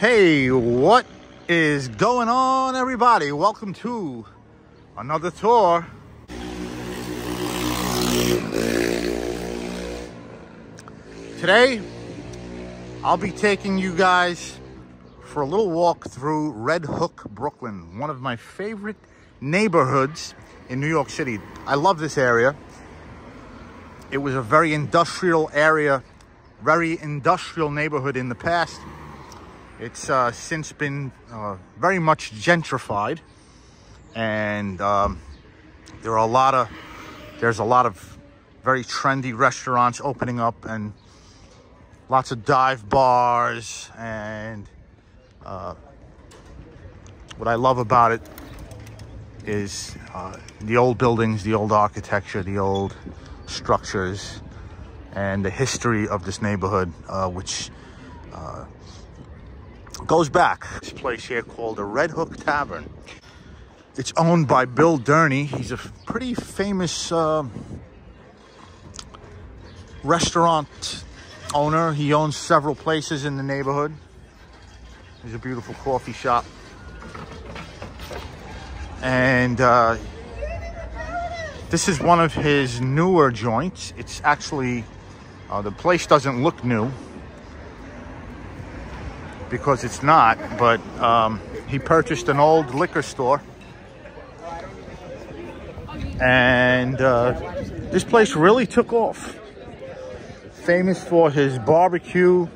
Hey, what is going on, everybody? Welcome to another tour. Today, I'll be taking you guys for a little walk through Redhook Brooklyn, one of my favorite neighborhoods in New York City. I love this area. It was a very industrial area, very industrial neighborhood in the past. It's since been very much gentrified, and there's a lot of very trendy restaurants opening up, and lots of dive bars. And what I love about it is the old buildings, the old architecture, the old structures, and the history of this neighborhood, which goes back. This place here called the Redhook Tavern. It's owned by Bill Durney. He's a pretty famous restaurant owner. He owns several places in the neighborhood. There's a beautiful coffee shop. And this is one of his newer joints. It's actually, the place doesn't look new, because it's not, but he purchased an old liquor store, and this place really took off. Famous for his barbecue,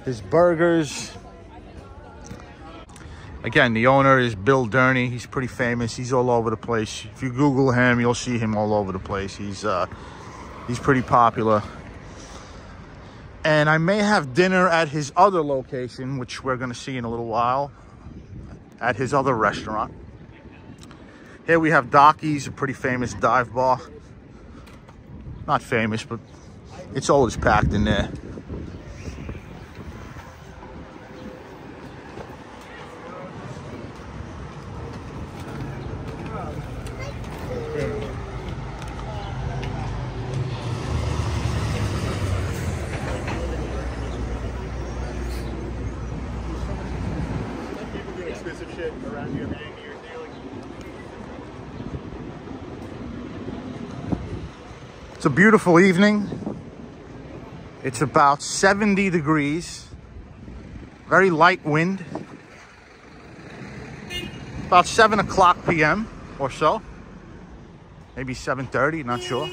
his burgers. Again, the owner is Bill Durney. He's pretty famous. He's all over the place. If you Google him, you'll see him all over the place. He's pretty popular. And I may have dinner at his other location, which we're going to see in a little while, at his other restaurant. Here we have Docky's, a pretty famous dive bar. Not famous, but it's always packed in there. Around your hand, It's a beautiful evening. It's about 70 degrees. Very light wind. About 7 o'clock p.m. or so. Maybe 7:30, not sure.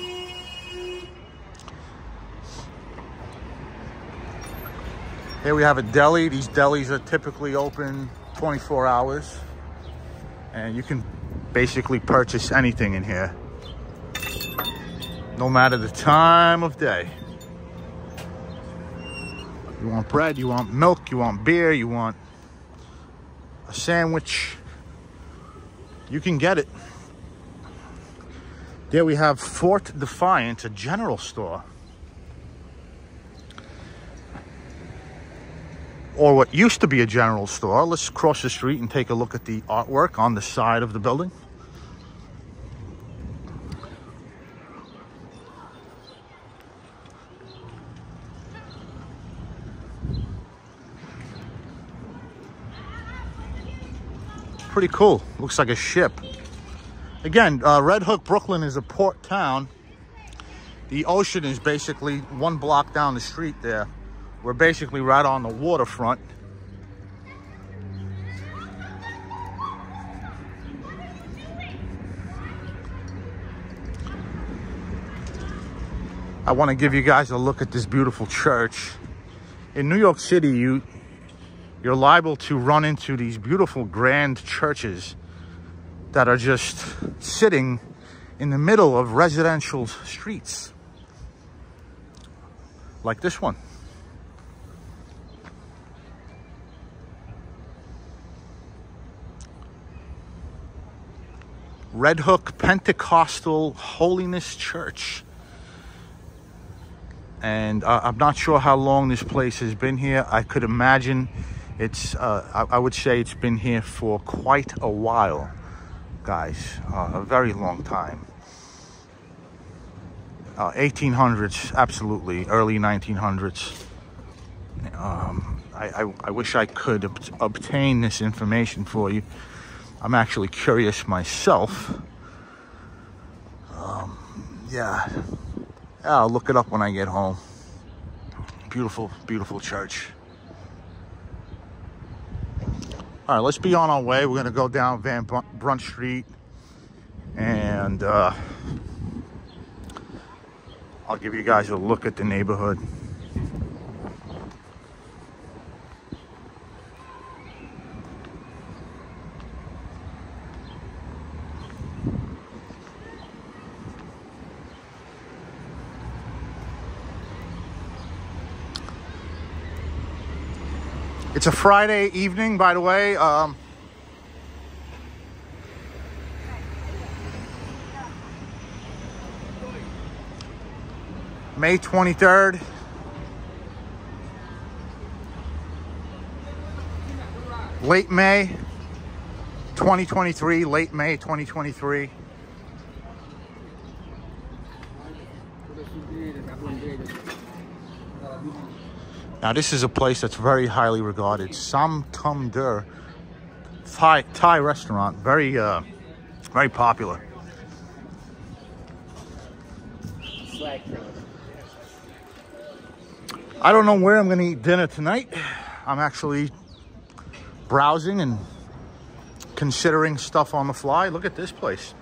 Here we have a deli. These delis are typically open 24 hours. And you can basically purchase anything in here, no matter the time of day. You want bread, you want milk, you want beer, you want a sandwich, you can get it. There we have Fort Defiant, a general store. Or what used to be a general store. Let's cross the street and take a look at the artwork on the side of the building. Pretty cool. Looks like a ship. Again, Redhook Brooklyn is a port town. The ocean is basically 1 block down the street there. We're basically right on the waterfront. I want to give you guys a look at this beautiful church. In New York City, you're liable to run into these beautiful grand churches that are just sitting in the middle of residential streets, like this one. Redhook Pentecostal Holiness Church. And I'm not sure how long this place has been here. I could imagine it's, I would say it's been here for quite a while, guys. A very long time. 1800s, absolutely. Early 1900s. I wish I could obtain this information for you. I'm actually curious myself. Yeah, I'll look it up when I get home. Beautiful, beautiful church. All right, let's be on our way. We're gonna go down Van Brunt Street, and I'll give you guys a look at the neighborhood. It's a Friday evening, by the way. May 23rd. Late May 2023. Late May 2023. Now this is a place that's very highly regarded. Sam Tum Der Thai restaurant. Very very popular. I don't know where I'm gonna eat dinner tonight. I'm actually browsing and considering stuff on the fly. Look at this place.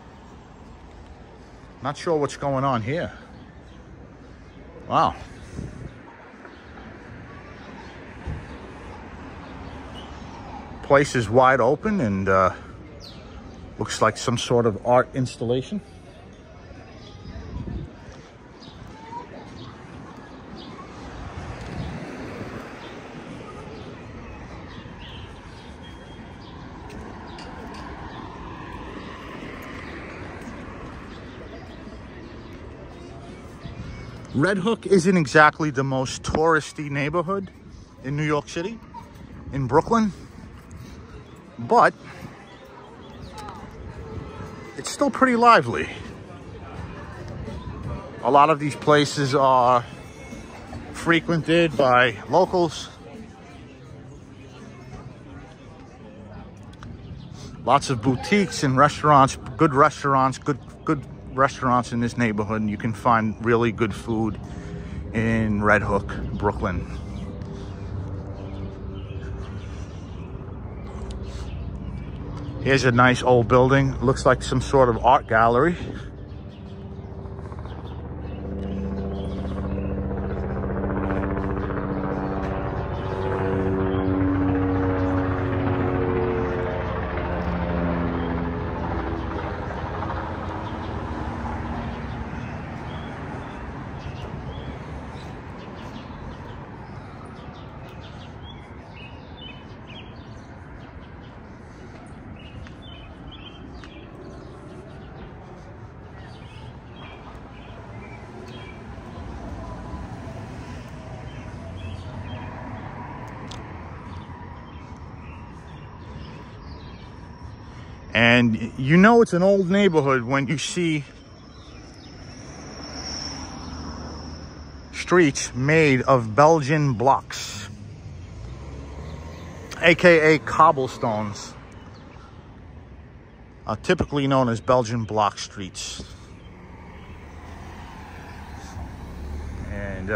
Not sure what's going on here. Wow. Place is wide open and looks like some sort of art installation. Redhook isn't exactly the most touristy neighborhood in New York City, in Brooklyn, but it's still pretty lively. A lot of these places are frequented by locals. Lots of boutiques and restaurants, good restaurants in this neighborhood, and you can find really good food in Redhook, Brooklyn. Here's a nice old building. Looks like some sort of art gallery. And you know it's an old neighborhood when you see streets made of Belgian blocks, aka cobblestones, typically known as Belgian block streets. And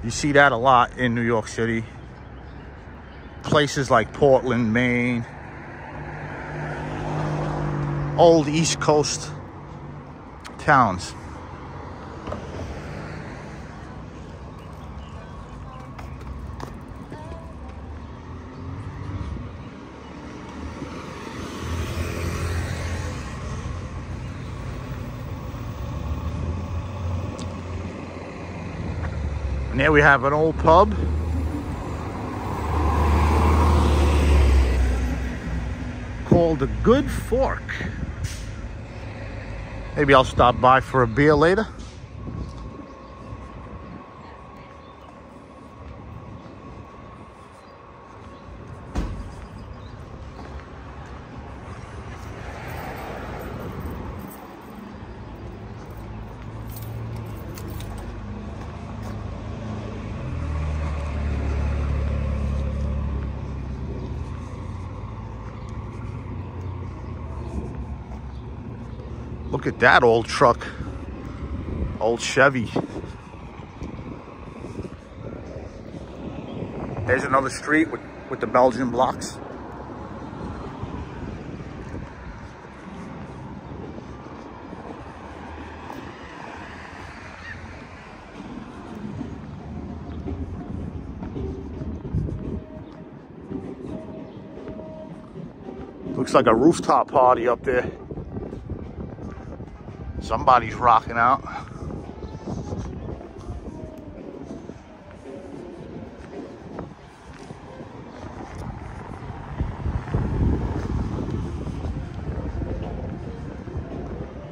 you see that a lot in New York City. Places like Portland, Maine, old East Coast towns. And there we have an old pub. Called the Good Fork. Maybe I'll stop by for a beer later. Look at that old truck. Old Chevy. There's another street with the Belgian blocks. Looks like a rooftop party up there. Somebody's rocking out.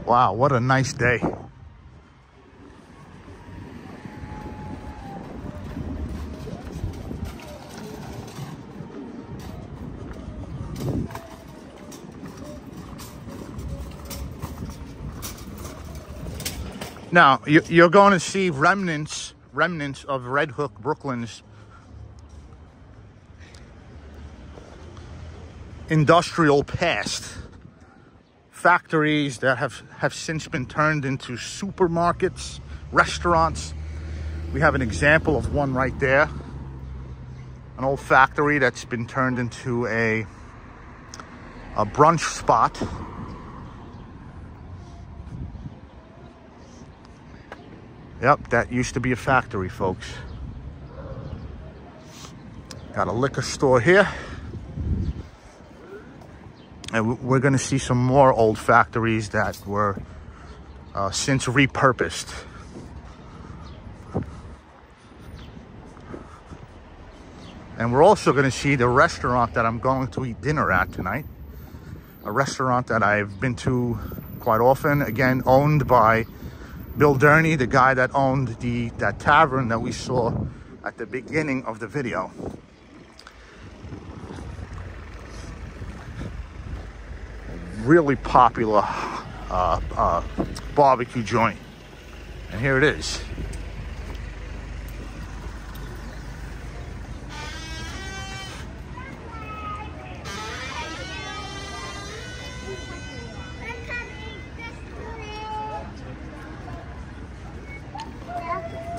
Wow, what a nice day. Now, you're going to see remnants of Redhook Brooklyn's industrial past. Factories that have since been turned into supermarkets, restaurants. We have an example of one right there. An old factory that's been turned into a brunch spot. Yep, that used to be a factory, folks. Got a liquor store here. And we're going to see some more old factories that were since repurposed. And we're also going to see the restaurant that I'm going to eat dinner at tonight. A restaurant that I've been to quite often. Again, owned by Bill Durney, the guy that owned that tavern that we saw at the beginning of the video. Really popular barbecue joint, and here it is.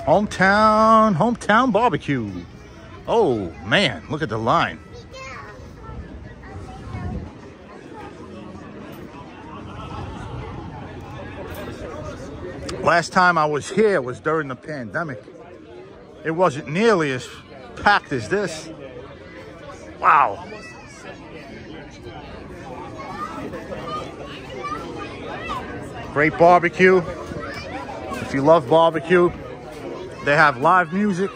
Hometown barbecue. Oh man, look at the line. Last time I was here was during the pandemic. It wasn't nearly as packed as this. Wow. Great barbecue. If you love barbecue, they have live music.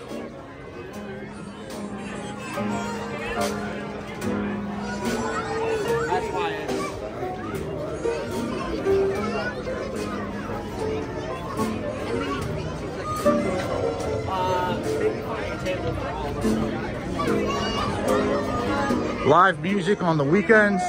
Live music on the weekends.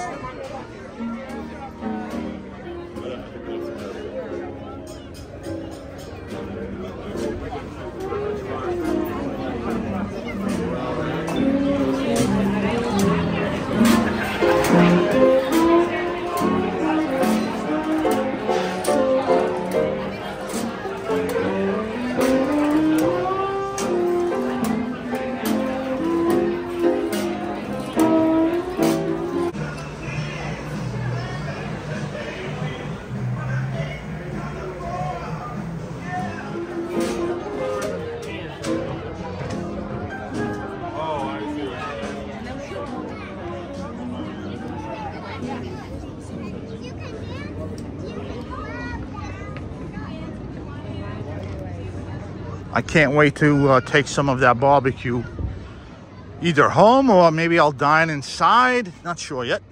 I can't wait to take some of that barbecue either home or maybe I'll dine inside. Not sure yet.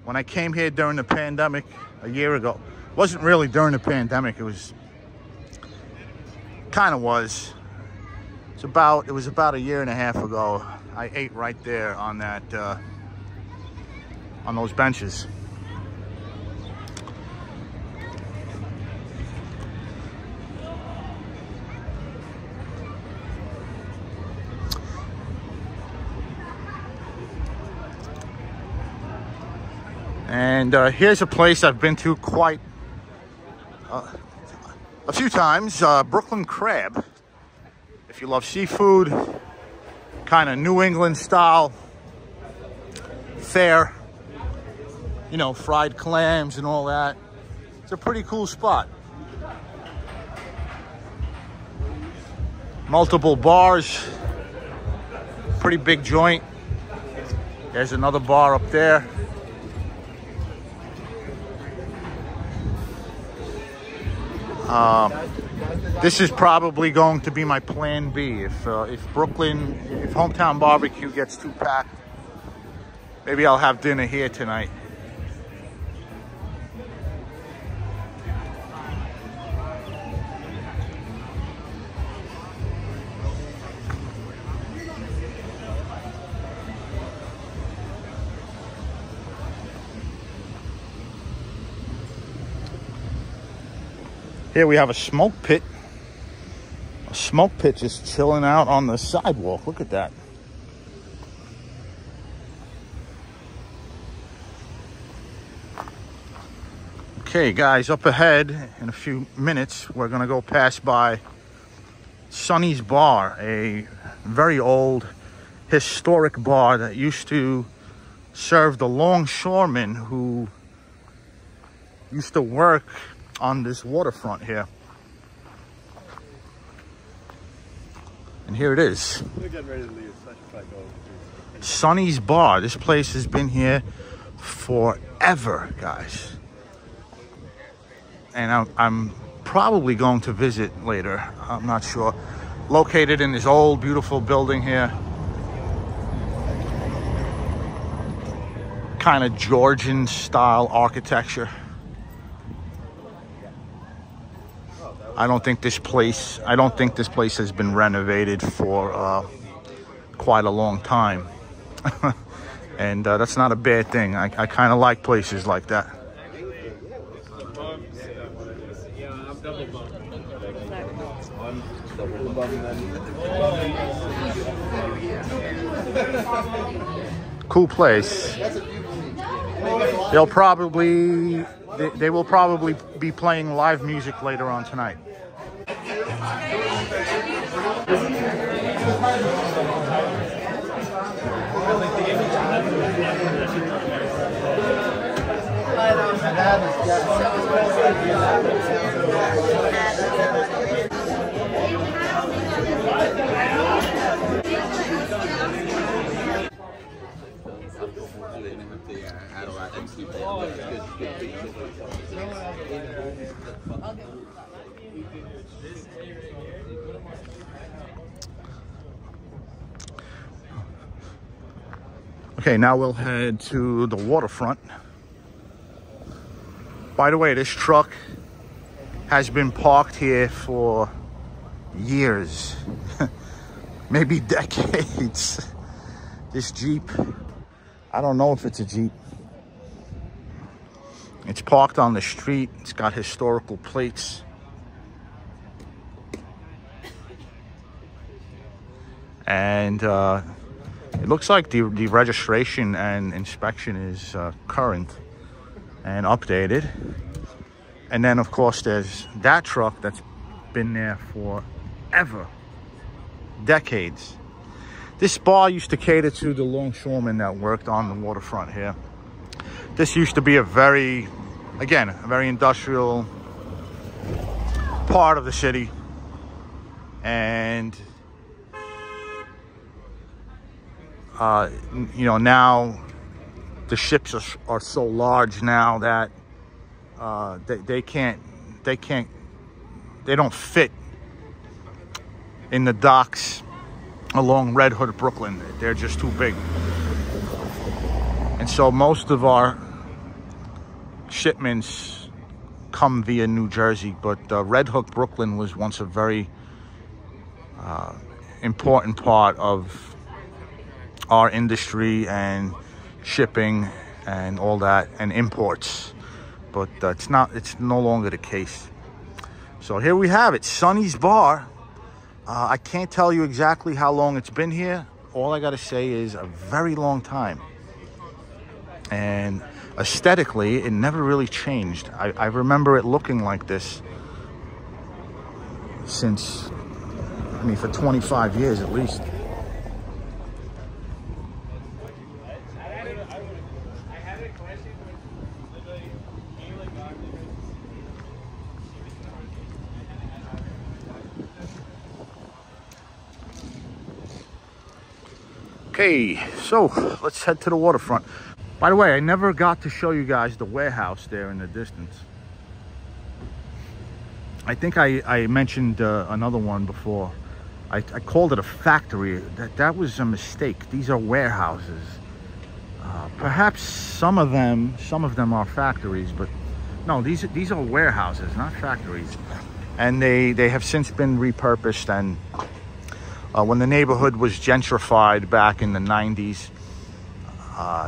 When I came here during the pandemic a year ago, it wasn't really during the pandemic. It was kind of was. It was about a year and a half ago. I ate right there on that on those benches. And here's a place I've been to quite a few times, Brooklyn Crab. If you love seafood, kind of New England style fare, you know, fried clams and all that. It's a pretty cool spot. Multiple bars, pretty big joint. There's another bar up there. This is probably going to be my plan B. If Hometown Barbecue gets too packed, maybe I'll have dinner here tonight. Here we have a smoke pit. A smoke pit just chilling out on the sidewalk. Look at that. Okay, guys, up ahead in a few minutes, we're gonna go pass by Sonny's Bar, a very old historic bar that used to serve the longshoremen who used to work on this waterfront here. And here it is. We're getting ready to leave. Sonny's Bar. This place has been here forever, guys. And I'm probably going to visit later. I'm not sure. Located in this old, beautiful building here. Kind of Georgian style architecture. I don't think this place has been renovated for quite a long time. And that's not a bad thing. I kind of like places like that. Cool place. They will probably be playing live music later on tonight. Okay, now we'll head to the waterfront. By the way, this truck has been parked here for years, maybe decades. This Jeep, I don't know if it's a Jeep. It's parked on the street. It's got historical plates. And it looks like the registration and inspection is current and updated. And then, of course, there's that truck that's been there forever, decades. This bar used to cater to the longshoremen that worked on the waterfront here. This used to be a very industrial part of the city. And you know, now the ships are so large now that they don't fit in the docks along Redhook Brooklyn. They're just too big. And so most of our shipments come via New Jersey, but Redhook Brooklyn was once a very important part of our industry and shipping and all that, and imports. But it's no longer the case. So here we have it, Sonny's Bar. I can't tell you exactly how long it's been here. All I gotta say is a very long time. And aesthetically, it never really changed. I remember it looking like this since, I mean, for 25 years at least. Okay, so let's head to the waterfront. By the way, I never got to show you guys the warehouse there in the distance. I think I mentioned another one before. I called it a factory. That was a mistake. These are warehouses. Perhaps some of them are factories, but no, these are warehouses, not factories. And they have since been repurposed. And when the neighborhood was gentrified back in the 90s,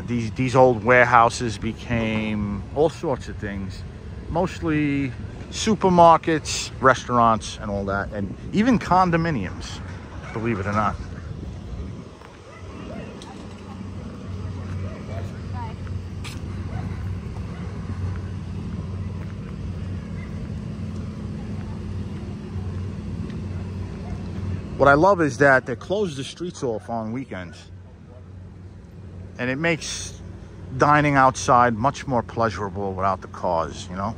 these old warehouses became all sorts of things, mostly supermarkets, restaurants, and all that, and even condominiums, believe it or not. What I love is that they close the streets off on weekends, and it makes dining outside much more pleasurable without the cars, you know?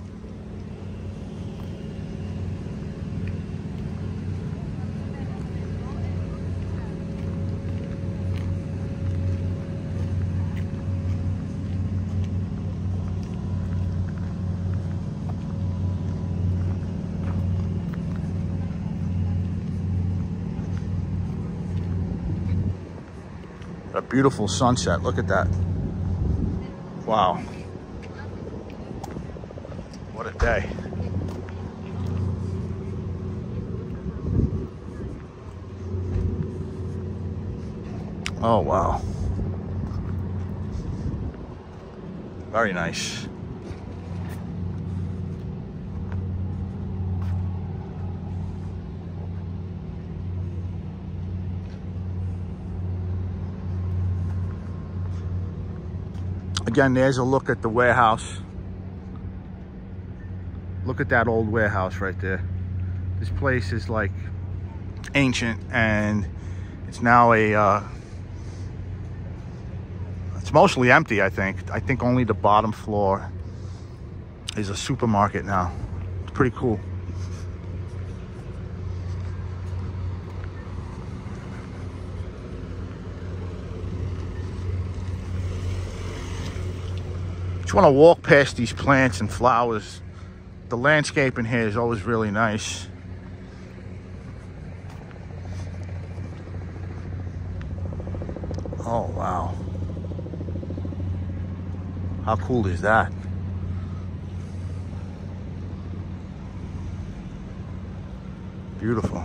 A beautiful sunset. Look at that. Wow. What a day. Oh, wow. Very nice. Again, there's a look at the warehouse. Look at that old warehouse right there. This place is like ancient, and it's now it's mostly empty, I think. I think only the bottom floor is a supermarket now. It's pretty cool. Just want to walk past these plants and flowers. The landscape in here is always really nice. Oh, wow. How cool is that? Beautiful.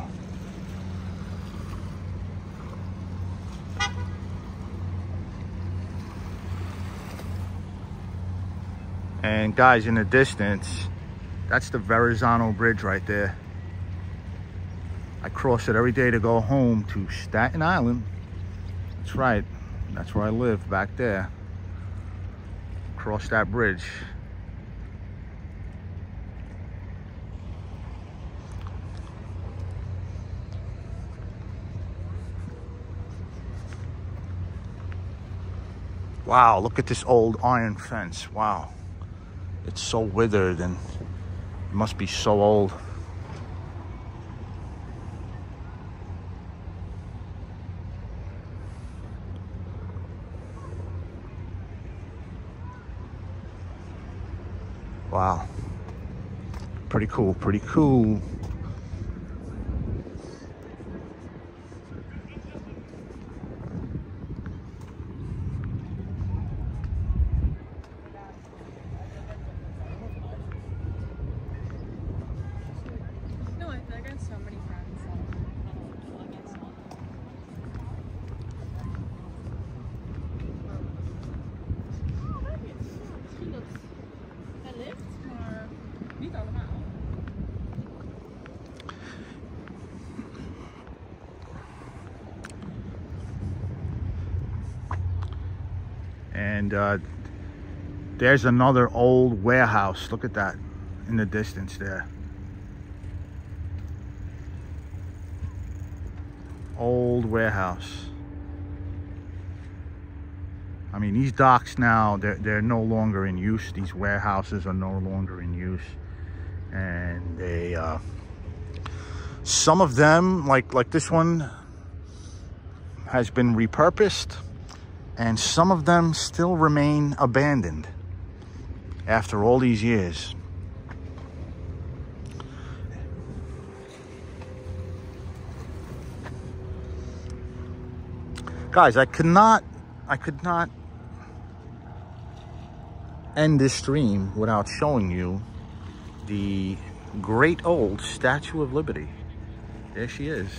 And guys, in the distance, that's the Verrazano Bridge right there. I cross it every day to go home to Staten Island. That's right. That's where I live, back there. Cross that bridge. Wow, look at this old iron fence. Wow. It's so withered and it must be so old. Wow. Pretty cool, pretty cool. And There's another old warehouse. Look at that in the distance there. Old warehouse. I mean, these docks now, they're no longer in use. These warehouses are no longer in use. And they, some of them, like this one, has been repurposed. And some of them still remain abandoned after all these years. Guys, I could not end this stream without showing you the great old Statue of Liberty. There she is,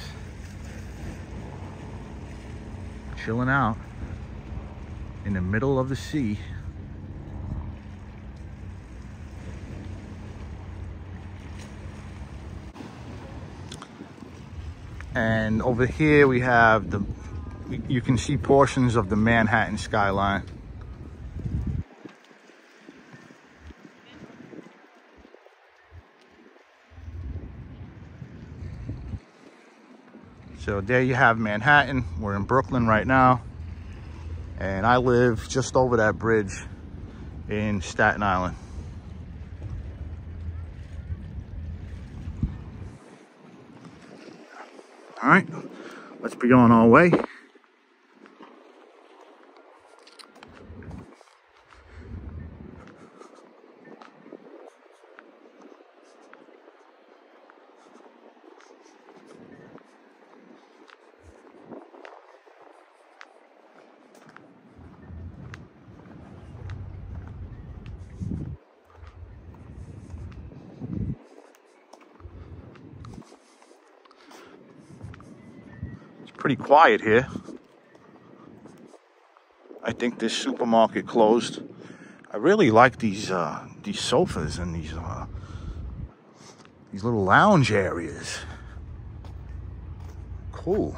chilling out in the middle of the sea. And over here we have you can see portions of the Manhattan skyline. So there you have Manhattan. We're in Brooklyn right now. And I live just over that bridge in Staten Island. All right, let's be on our way. Pretty quiet here. I think this supermarket closed. I really like these sofas and these little lounge areas. Cool.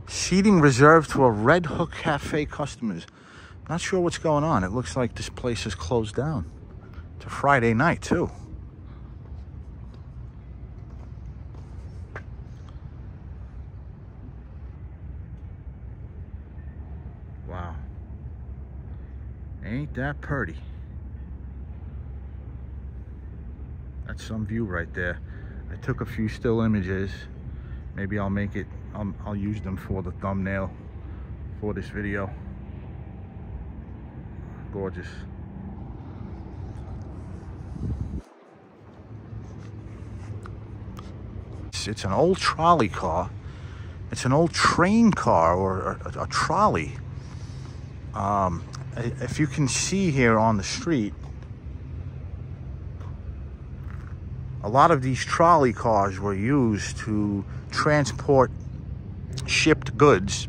Seating reserved to a Redhook Cafe customers. Not sure what's going on. It looks like this place is closed down. It's a Friday night too. Wow. Ain't that pretty? That's some view right there. I took a few still images. Maybe I'll make it, I'll use them for the thumbnail for this video. Gorgeous. It's an old trolley car. It's an old train car or a trolley. If you can see here on the street, a lot of these trolley cars were used to transport shipped goods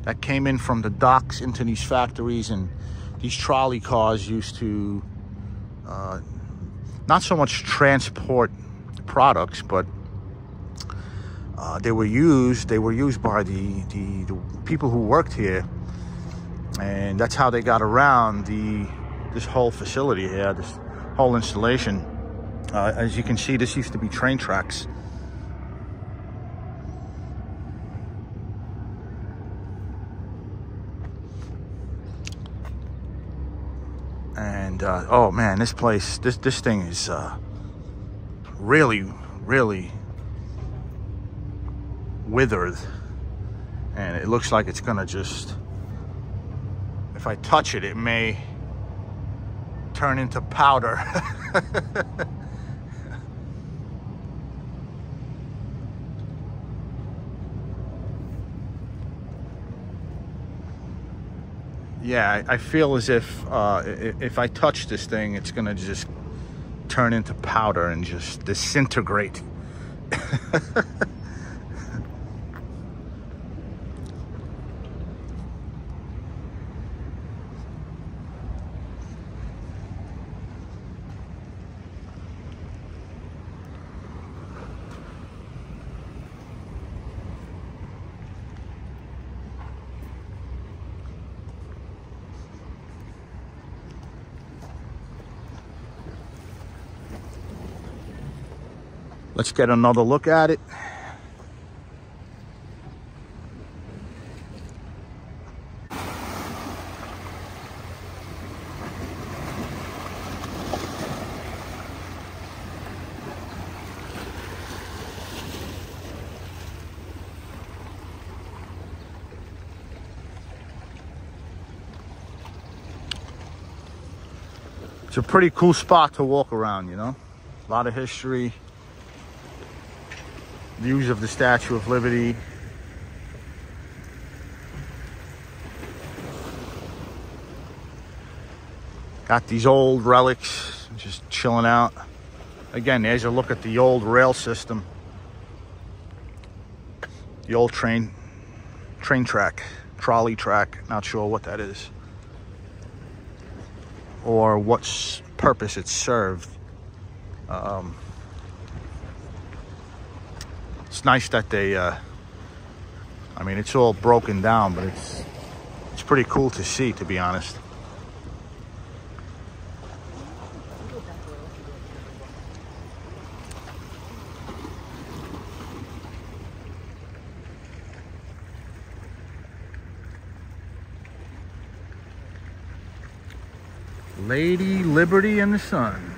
that came in from the docks into these factories, and these trolley cars used to not so much transport products, but they were used by the people who worked here, and that's how they got around this whole facility here, this whole installation. As you can see, this used to be train tracks. And oh man, this place, this thing is really withered, and it looks like it's gonna just, if I touch it, it may turn into powder. Yeah, I feel as if I touch this thing, it's gonna just turn into powder and just disintegrate. Let's get another look at it. It's a pretty cool spot to walk around, you know? A lot of history. Views of the Statue of Liberty. Got these old relics just chilling out. Again, there's a look at the old rail system. The old train track, trolley track. Not sure what that is, or what purpose it served. It's nice that they, I mean, it's all broken down, but it's pretty cool to see, to be honest. Lady Liberty and the Sun.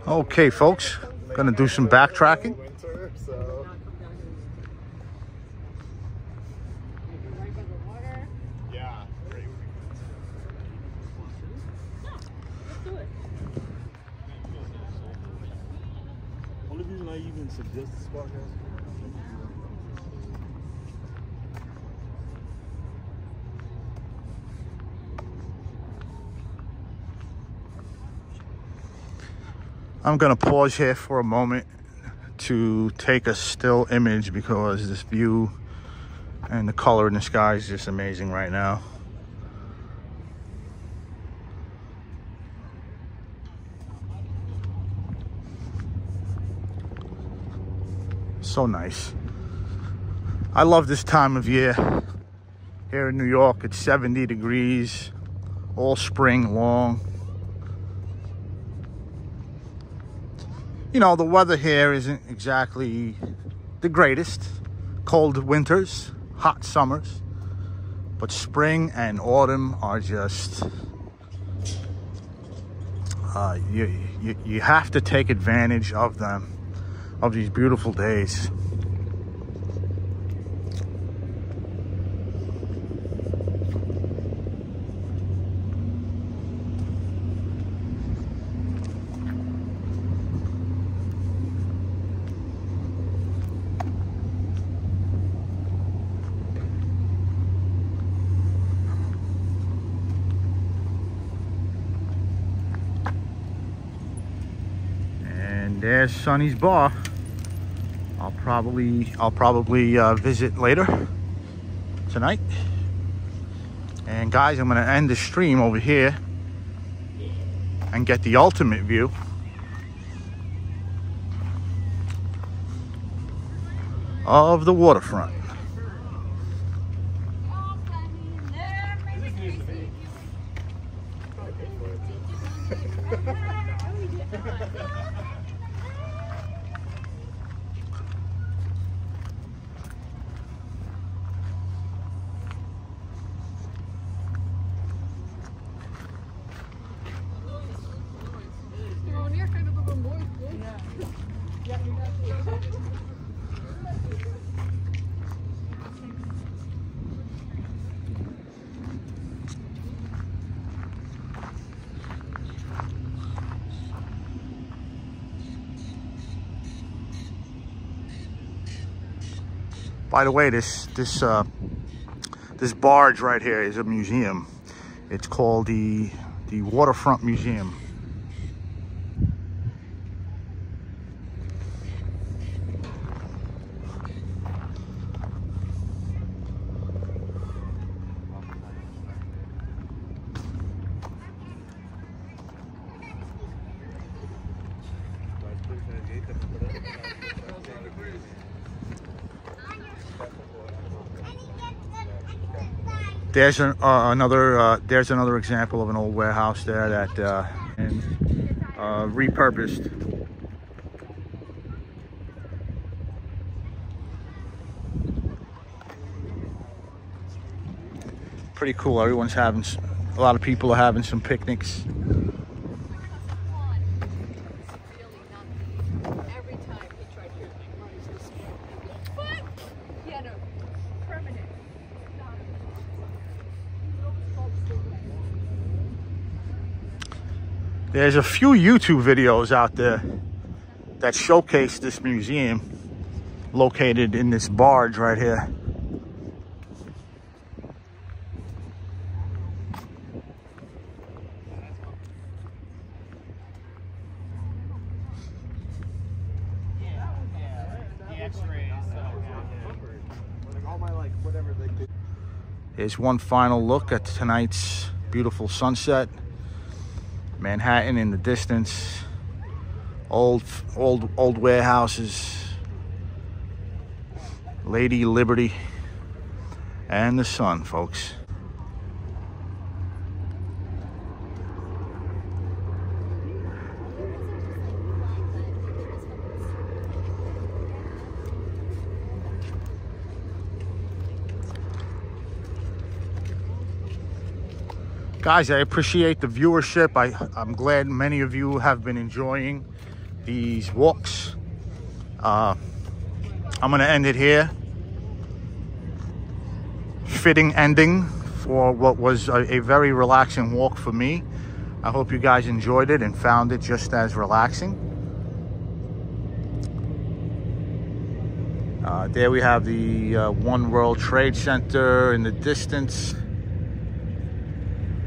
Okay, folks, gonna do some backtracking. Only reason I even suggest this podcast. I'm gonna pause here for a moment to take a still image because this view and the color in the sky is just amazing right now. So nice. I love this time of year. Here in New York, it's 70 degrees all spring long. You know, the weather here isn't exactly the greatest. Cold winters, hot summers, but spring and autumn are just, you have to take advantage of them, of these beautiful days. There's Sonny's Bar. I'll probably visit later tonight. And guys, I'm gonna end the stream over here and get the ultimate view of the waterfront. By the way, this barge right here is a museum. It's called the Waterfront Museum. There's another example of an old warehouse there that repurposed. Pretty cool. Everyone's having, a lot of people are having some picnics. There's a few YouTube videos out there that showcase this museum located in this barge right here. Here's one final look at tonight's beautiful sunset. Manhattan in the distance. Old warehouses. Lady Liberty. And the sun, folks. Guys, I appreciate the viewership. I'm glad many of you have been enjoying these walks. I'm gonna end it here. Fitting ending for what was a very relaxing walk for me. I hope you guys enjoyed it and found it just as relaxing. There we have the One World Trade Center in the distance,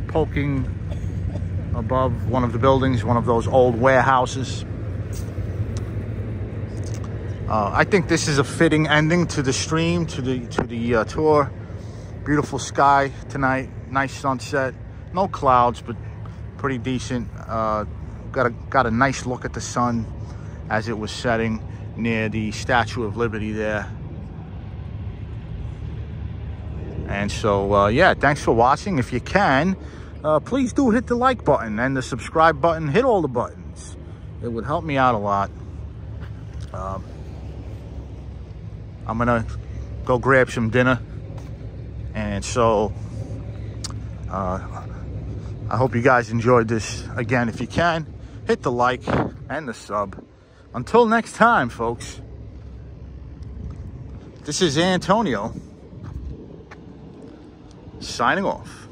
poking above one of the buildings, one of those old warehouses. I think this is a fitting ending to the stream, to the tour. Beautiful sky tonight, nice sunset, no clouds, but pretty decent. Got a nice look at the sun as it was setting near the Statue of Liberty there. And so, yeah, thanks for watching. If you can, please do hit the like button and the subscribe button. Hit all the buttons. It would help me out a lot. I'm gonna go grab some dinner. And so, I hope you guys enjoyed this. Again, if you can, hit the like and the sub. Until next time, folks. This is Antonio, signing off.